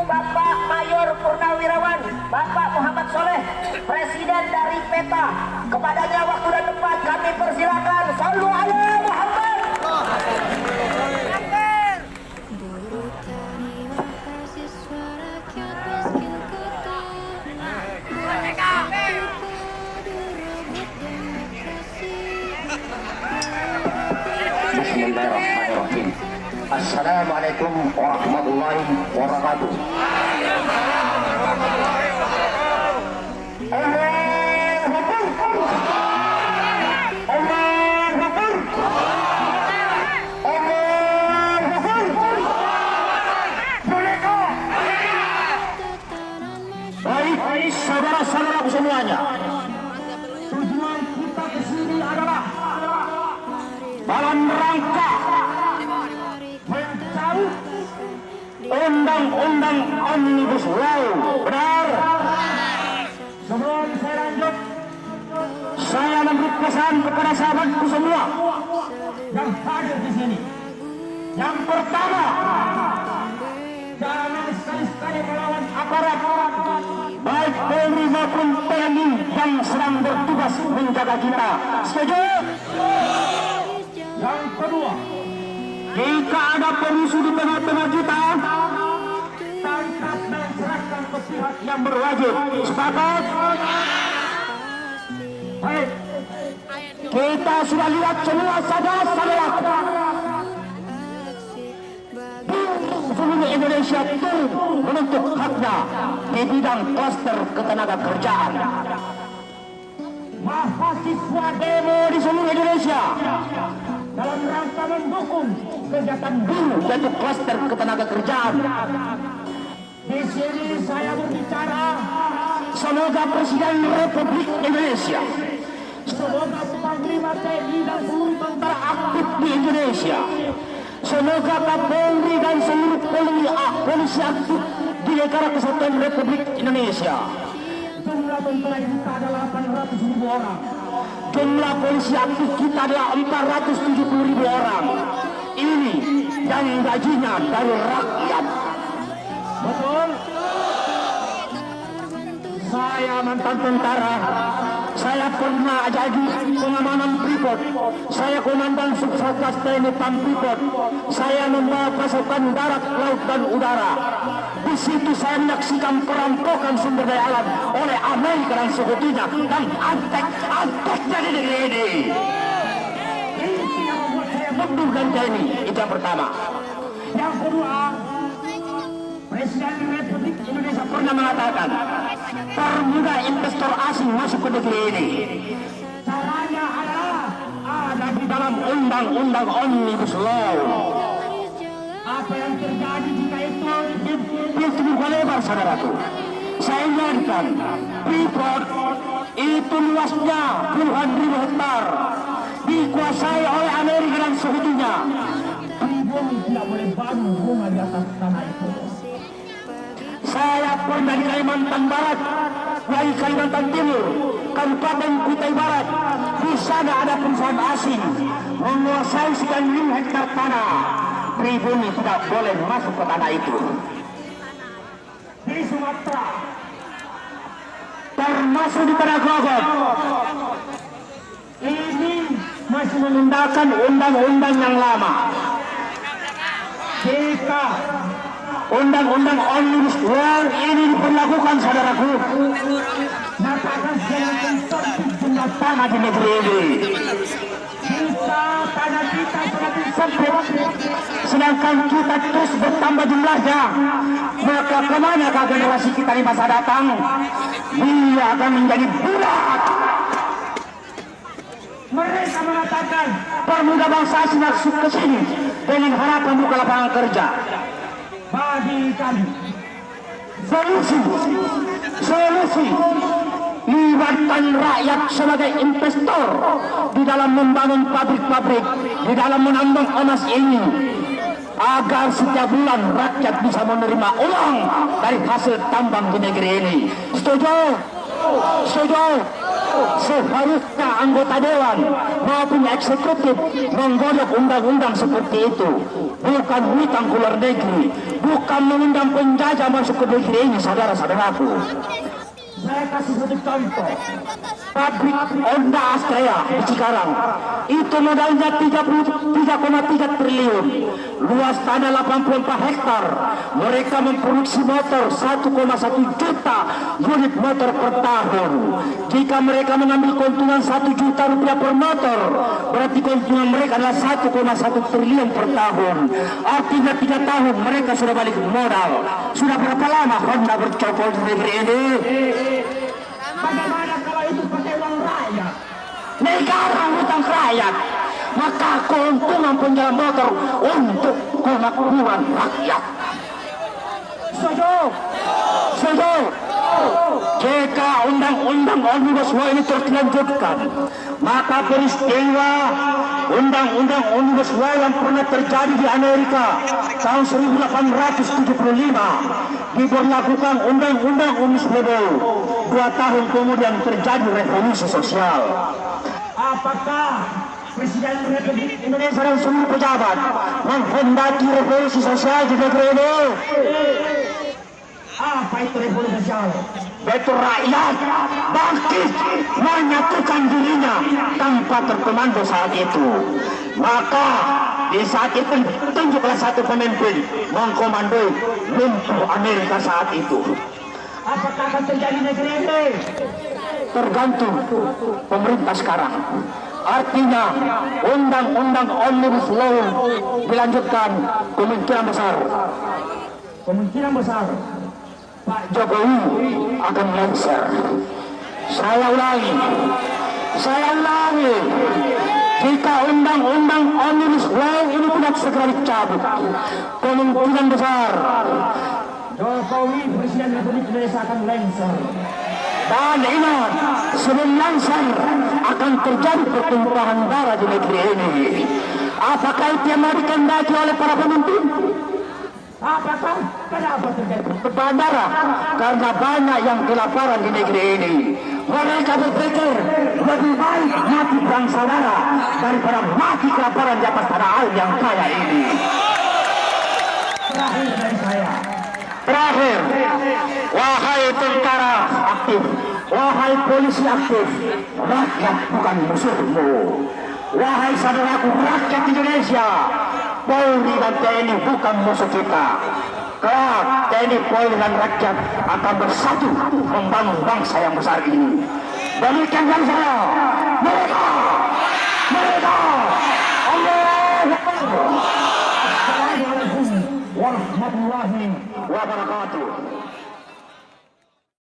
Bapak Mayor Purnawirawan, Bapak Muhammad Soleh, Presiden dari PETA. Kepadanya waktu dan tempat kami persilakan. Sallu ala Muhammad. Bismillahirrahmanirrahim. Assalamualaikum warahmatullahi wabarakatuh. Baik, saudara-saudaraku semuanya. Tujuan kita ke sini adalah dalam rangka mencabut undang-undang Omnibus Law. Benar? Sebelum saya lanjut, saya memberi pesan kepada sahabatku semua yang hadir di sini. Yang pertama, jangan sekali-sekali melawan aparat, baik Polri maupun TNI yang sedang bertugas menjaga kita. Setuju? Yang kedua, jika ada perusuh di tengah-tengah kita, tangkap dan serahkan ke pihak yang berwajib. Sepakat? Baik, kita sudah lihat semua saudara-saudara seluruh Indonesia turun menuntut haknya di bidang klaster ketenagakerjaan. Mahasiswa demo di seluruh Indonesia dalam rangka mendukung kegiatan buruh yaitu klaster ketenagakerjaan. Di sini saya berbicara, semoga Presiden Republik Indonesia, semoga Panglima TNI dan seluruh tentara aktif di Indonesia, semoga Kapolri dan seluruh polisi aktif di negara kesatuan Republik Indonesia. Jumlah tentara kita adalah 800.000 orang. Jumlah polisi aktif kita adalah 470.000 orang. Ini yang gajinya dari rakyat. Betul? Saya mantan tentara. Saya pernah jadi pengamanan Freeport. Saya komandan Subsatgas TNI Pam Freeport. Saya membawa pasukan darat, laut dan udara. Di situ saya menyaksikan perampokan sumber daya alam oleh Amerika dan sekutunya dan antek-anteknya di negeri ini. Ini yang membuat saya mundur dan TNI. Itu yang pertama. Yang kedua, Presiden Republik Indonesia pernah mengatakan permudah investor asing masuk ke negeri ini. Caranya adalah ada di dalam undang-undang Omnibus Law. Apa yang terjadi jika itu dibuka lebar, saudaraku? Saya ingatkan, Freeport itu luasnya puluhan ribu hektar, dikuasai oleh Amerika dan sekutunya. Pribumi tidak boleh bangun rumah di atas tanah itu. Saya pernah di Kalimantan Barat, dari Kalimantan Timur, Kabupaten Kutai Barat. Di sana ada perusahaan asing menguasai sekian ribu hektar tanah. Pribumi tidak boleh masuk ke tanah itu. Di Sumatera, termasuk di Tanah Grogol, ini masih menggunakan undang-undang yang lama. Jika undang-undang Omnibus Law ini diberlakukan, saudaraku, maka akan semakin jumlah tanah di negeri ini. Jika tanah kita semakin sempit, sedangkan kita terus bertambah jumlahnya, maka kemana generasi kita di masa datang? Dia akan menjadi budak. Mereka mengatakan permuda bangsa asing masuk ke sini dengan harapan buka lapangan kerja. Bagi kami, solusi libatkan rakyat sebagai investor di dalam membangun pabrik-pabrik, di dalam menambang emas ini, agar setiap bulan rakyat bisa menerima uang dari hasil tambang di negeri ini. Setuju? Setuju? Seharusnya anggota dewan maupun eksekutif menggodok undang-undang seperti itu. Bukan hutang ke luar negeri, bukan mengundang penjajah masuk ke negeri ini, saudara-saudaraku. Saya kasih satu contoh. Pabrik Honda Astrea di Cikarang itu modalnya 3,3 triliun, luas tanah 84 hektar. Mereka memproduksi motor 1,1 juta unit motor per tahun. Jika mereka mengambil keuntungan 1 juta rupiah per motor, berarti keuntungan mereka adalah 1,1 triliun per tahun. Artinya 3 tahun mereka sudah balik modal. Sudah berapa lama Honda bercokol di negeri ini? Bagaimana kalau itu pakai uang rakyat? Negara hutang rakyat, maka keuntungan penjualan motor untuk kemakmuran rakyat. Setuju? Setuju? Jika undang-undang Omnibus Law ini terus dilanjutkan, maka peristiwa undang-undang Omnibus Law yang pernah terjadi di Amerika tahun 1875 diberlakukan undang-undang Omnibus Law. 2 tahun kemudian terjadi revolusi sosial. Apakah Presiden Republik Indonesia dan seluruh pejabat menghendaki revolusi sosial di negeri ini? Apa itu revolusi sosial? Yaitu rakyat bangkit menyatukan dirinya tanpa terkomando saat itu. Maka di saat itu tunjuklah satu pemimpin mengkomandoi lumpuh Amerika saat itu. Apakah akan terjadi negeri ini? Tergantung pemerintah sekarang. Artinya undang-undang Omnibus Law dilanjutkan, kemungkinan besar Pak Jokowi akan lengser. Saya ulangi, jika undang-undang Omnibus Law ini tidak segera dicabut, kemungkinan besar Jokowi Presiden Republik Indonesia akan lengser. Dan ingat, sebelum lengser akan terjadi pertumpahan darah di negeri ini. Apakah itu yang mau dikehendaki oleh para pemimpin? Apakah? Kenapa terjadi pertumpahan darah? Karena banyak yang kelaparan di negeri ini. Mereka berpikir lebih baik mati bangsa darah daripada mati kelaparan di atas tanah air yang kaya ini. Terakhir dari saya. Terakhir, wahai tentara aktif, wahai polisi aktif, rakyat bukan musuhmu. Wahai saudaraku rakyat Indonesia, Polri dan TNI bukan musuh kita. Kelak TNI, Polri dan rakyat akan bersatu membangun bangsa yang besar ini. Demikian yang saya, mereka, Allahu Akbar. Assalamualaikum warahmatullahi wabarakatuh.